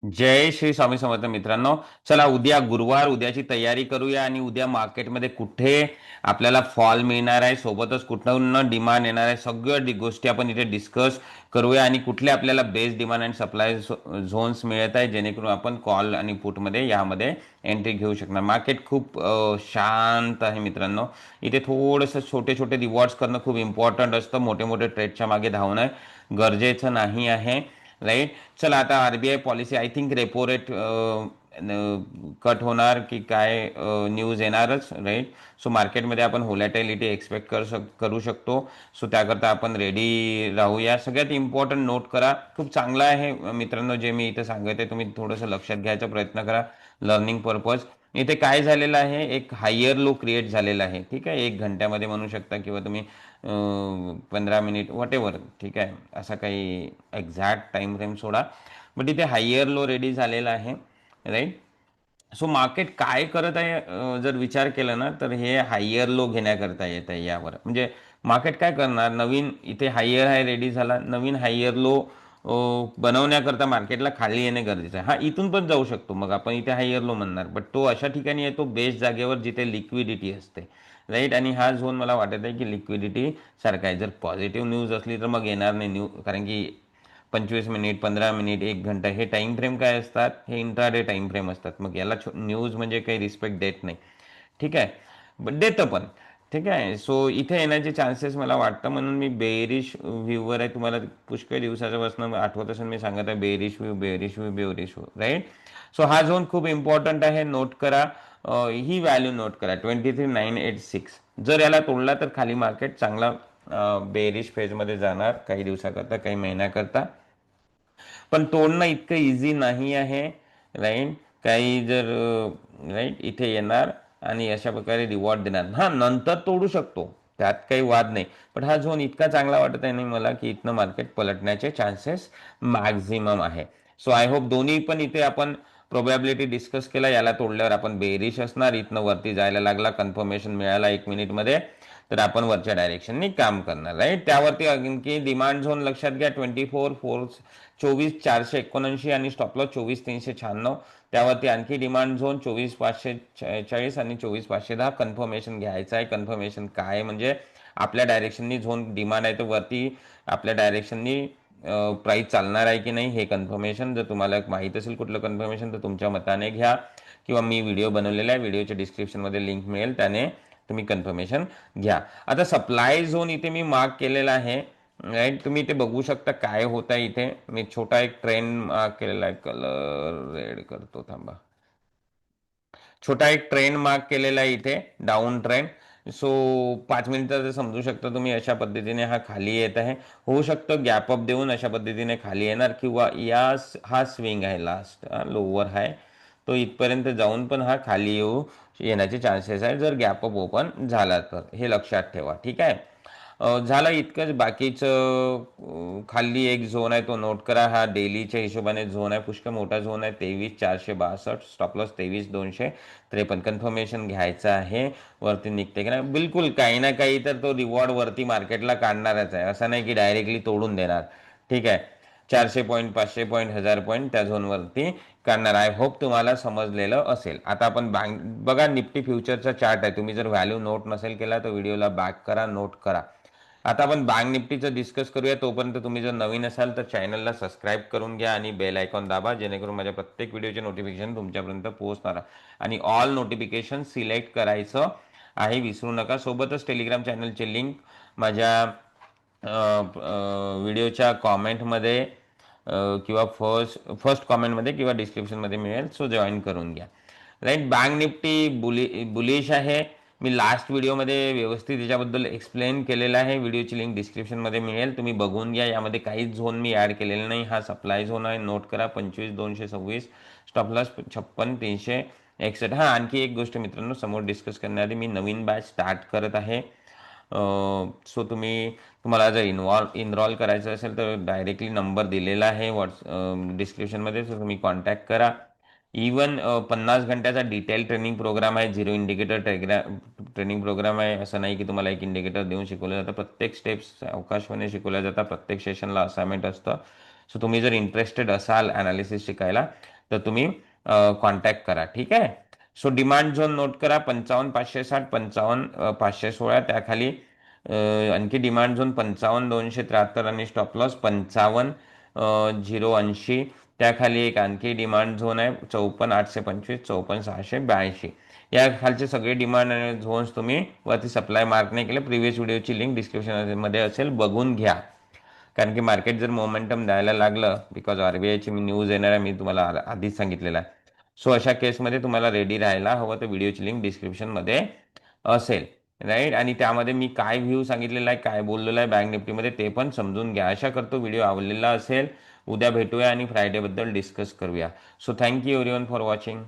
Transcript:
जय श्री स्वामी समर्थ मित्रांनो. चला उद्या गुरुवार, उद्याची तयारी करूया आणि उद्या मार्केटमध्ये कुठे आपल्याला फॉल मिळणार आहे, सोबतच कुठून डिमांड येणार आहे, सगळ्या गोष्टी आपण इथे डिस्कस करूया आणि कुठले आपल्याला best demand and supply zones मिळत आहे जेणेकरून आपण कॉल आणि पुटमध्ये यामध्ये एंट्री घेऊ शकणार. मार्केट खूप शांत आहे मित्रांनो. इथे थोडंसं छोटे छोटे रिवॉर्ड्स करणं खूप इम्पॉर्टंट असतं. मोठे मोठे ट्रेडच्या मागे धावणं गरजेचं नाही आहे. राईट. चला आता RBI policy, I think repo rate cut होणार की काय न्यूज येणारच. राईट. सो मार्केटमध्ये आपण व्होलॅटिलिटी एक्सपेक्ट करू शकतो. सो त्याकरता आपण रेडी राहूया. सगळ्यात इम्पॉर्टंट नोट करा, खूप चांगलं आहे मित्रांनो जे मी इथे सांगत आहे, तुम्ही थोडंसं लक्षात घ्यायचा प्रयत्न करा लर्निंग पर्पज. इथे काय झालेलं आहे, एक हायर लो क्रिएट झालेला आहे. ठीक आहे, 1 घंट्यामध्ये म्हणू शकता किंवा तुम्ही 15 मिनिट वॉटेवर. ठीक आहे, असा काही exact time frame soda, but इथे हायर लो रेडी झालेला आहे. राईट. सो मार्केट काय करत आहे, जर विचार केला ना तर हे हायर लो घेण्याकरता येत आहे यावर. म्हणजे मार्केट काय करणार, नवीन इथे हायर हाय रेडी झाला, नवीन हायर लो बनवण्याकरता मार्केटला खाली येणे गरजेचं आहे. हा इथून पण जाऊ शकतो, मग आपण इथे हायर लो म्हणणार, बट तो अशा ठिकाणी येतो बेस्ट जागेवर जिथे लिक्विडिटी असते. राईट. आणि हा झोन मला वाटत आहे की लिक्विडिटी सारखा आहे. जर पॉझिटिव्ह न्यूज असली तर मग येणार नाही कारण की 25 मिनिट, 15 मिनिट, 1 घंटा हे टाईम फ्रेम काय असतात, हे इंट्राडे टाईम फ्रेम असतात. मग याला न्यूज म्हणजे काही रिस्पेक्ट देत नाही. ठीक आहे, बट देतं पण. ठीक आहे. सो इथे येण्याचे चान्सेस मला वाटतं, म्हणून मी बेरिश व्ह्यूवर आहे. तुम्हाला पुष्कळ दिवसाच्यापासून आठवत असेल मी सांगत आहे bearish view, bearish view, bearish view. Right. So हा झोन खूप इम्पॉर्टंट आहे, नोट करा. ही व्हॅल्यू नोट करा, 23,986. जर याला तोडला तर खाली मार्केट चांगला बेरिश फेजमध्ये जाणार काही दिवसाकरता, काही महिन्याकरता. पण तोडणं इतकं इझी नाही आहे. राईट. काही जर राईट इथे येणार आणि अशा प्रकारे रिवॉर्ड देणार, हा नंतर तोडू शकतो, त्यात काही वाद नाही. पण हा झोन इतका चांगला वाटत आहे नाही मला की इथनं मार्केट पलटण्याचे चान्सेस मॅक्झिमम आहे. सो आय होप दोन्ही पण इथे आपण प्रोबॅबिलिटी डिस्कस केला. याला तोडल्यावर आपण बेरिश असणार, इथनं वरती जायला लागला, कन्फर्मेशन मिळाला 1 मिनिटमध्ये, तर आपण वरच्या डायरेक्शननी काम करणार. राईट. त्यावरती आणखी डिमांड झोन लक्षात घ्या, 24,479 आणि स्टॉपलॉस 24,396. त्यावरती आणखी डिमांड झोन 24,540 आणि 24,510. कन्फर्मेशन घ्यायचं आहे. कन्फर्मेशन काय म्हणजे आपल्या डायरेक्शननी झोन डिमांड आहे तर वरती आपल्या डायरेक्शननी प्राईस चालणार आहे की नाही हे कन्फर्मेशन. जर तुम्हाला माहीत असेल कुठलं कन्फर्मेशन तर तुमच्या मताने घ्या, किंवा मी व्हिडिओ बनवलेला आहे, व्हिडिओच्या डिस्क्रिप्शनमध्ये लिंक मिळेल, त्याने तुम्ही कन्फर्मेशन घ्या. आता सप्लाय झोन इथे मी मार्क केलेला आहे. राईट. तुम्ही इथे बघू शकता काय होत आहे. इथे मी छोटा एक ट्रेंड मार्क केलेला आहे, कलर रेड करतो थांबा. छोटा एक ट्रेंड मार्क केलेला आहे इथे, डाऊन ट्रेंड. सो 5 मिनिटाचं समजू शकता तुम्ही, अशा पद्धतीने हा खाली येत आहे. होऊ शकतं गॅप अप देऊन अशा पद्धतीने खाली येणार, किंवा हा स्विंग आहे लास्ट लोअर आहे तो इथपर्यंत जाऊन पण हा खाली येण्याचे चान्सेस आहे जर गॅप अप ओपन झाला तर. हे लक्षात ठेवा. ठीक आहे. झालं इतकंच. बाकीचं खाली एक झोन आहे तो नोट करा. हा डेलीच्या हिशोबाने झोन आहे, पुष्कळ मोठा झोन आहे, 23,462. स्टॉपलॉस 23,253. कन्फर्मेशन घ्यायचं आहे, वरती निघते की नाही. बिलकुल काही ना काही तर तो रिवॉर्ड वरती मार्केटला काढणारच आहे, असं नाही की डायरेक्टली तोडून देणार. ठीक आहे. 400 पॉईंट, 500 पॉईंट, 1000 पॉईंट त्या झोनवरती काढणार. आय होप तुम्हाला समजलेलं असेल. आता आपण बघा निफ्टी फ्युचरचा चार्ट आहे. तुम्ही जर व्हॅल्यू नोट नसेल केला तर व्हिडिओला बॅक करा, नोट करा. आता आपण बँक निफ्टीचं डिस्कस करूया. तोपर्यंत तुम्ही जर नवीन असाल तर चॅनलला सबस्क्राईब करून घ्या आणि बेल आयकॉन दाबा, जेणेकरून माझ्या प्रत्येक व्हिडिओचे नोटिफिकेशन तुमच्यापर्यंत पोहोचणार. आणि ऑल नोटिफिकेशन सिलेक्ट करायचं आहे, विसरू नका. सोबतच टेलिग्राम चॅनलचे लिंक माझ्या व्हिडिओच्या कॉमेंटमध्ये किंवा फर्स्ट कॉमेंटमध्ये किंवा डिस्क्रिप्शनमध्ये मिळेल. सो जॉईन करून घ्या. राईट. बँक निफ्टी बुलिश आहे. मी लास्ट व्हिडिओमध्ये व्यवस्थित याच्याबद्दल एक्सप्लेन केलेलं आहे, व्हिडिओची लिंक डिस्क्रिप्शनमध्ये मिळेल, तुम्ही बघून घ्या. यामध्ये काहीच झोन मी ॲड केलेला नाही. हा सप्लाय झोन आहे, नोट करा. 25,226. स्टॉपलॉस 56,361. हां, आणखी एक गोष्ट मित्रांनो, समोर डिस्कस करण्याआधी मी नवीन बॅच स्टार्ट करत आहे. सो तुम्हाला जर इनरोल करायचं असेल तर डायरेक्टली नंबर दिलेला आहे डिस्क्रिप्शनमध्ये, सो तुम्ही कॉन्टॅक्ट करा. इवन 50 घंट्याचा डिटेल ट्रेनिंग प्रोग्राम आहे, झिरो इंडिकेटर ट्रेनिंग प्रोग्राम आहे. असं नाही की तुम्हाला एक इंडिकेटर देऊन शिकवलं जातं, प्रत्येक स्टेप्स अवकाशपणे शिकवल्या जातात, प्रत्येक सेशनला असाइनमेंट असतं. सो तुम्ही जर इंटरेस्टेड असाल अनालिसिस शिकायला तर तुम्ही कॉन्टॅक्ट करा. ठीक आहे. सो डिमांड झोन नोट करा 55,560, 55,516. त्याखाली आणखी डिमांड झोन 55,273 आणि स्टॉप लॉस 55,080. त्याखाली एक आणखी डिमांड झोन आहे 54,825, 54,682. या खालचे सगळे डिमांड आणि झोन्स तुम्ही वरती सप्लाय मार्क नाही केले. प्रिव्हियस व्हिडिओची लिंक डिस्क्रिप्शन मध्ये असेल, बघून घ्या. कारण की मार्केट जर मोमेंटम द्यायला लागलं, बिकॉज आरबीआयची मी न्यूज येणार आहे, मी तुम्हाला आधीच सांगितलेलं आहे. सो अशा केसमध्ये तुम्हाला रेडी राहायला हवं तर व्हिडिओची लिंक डिस्क्रिप्शनमध्ये असेल, राईट. आणि त्यामध्ये मी काय व्ह्यू सांगितलेला आहे, काय बोललेलं आहे बँक निफ्टीमध्ये ते पण समजून घ्या. आशा करतो व्हिडिओ आवडलेला असेल. उद्या भेटूया आणि फ्रायडेबद्दल डिस्कस करूया. So thank you everyone for watching.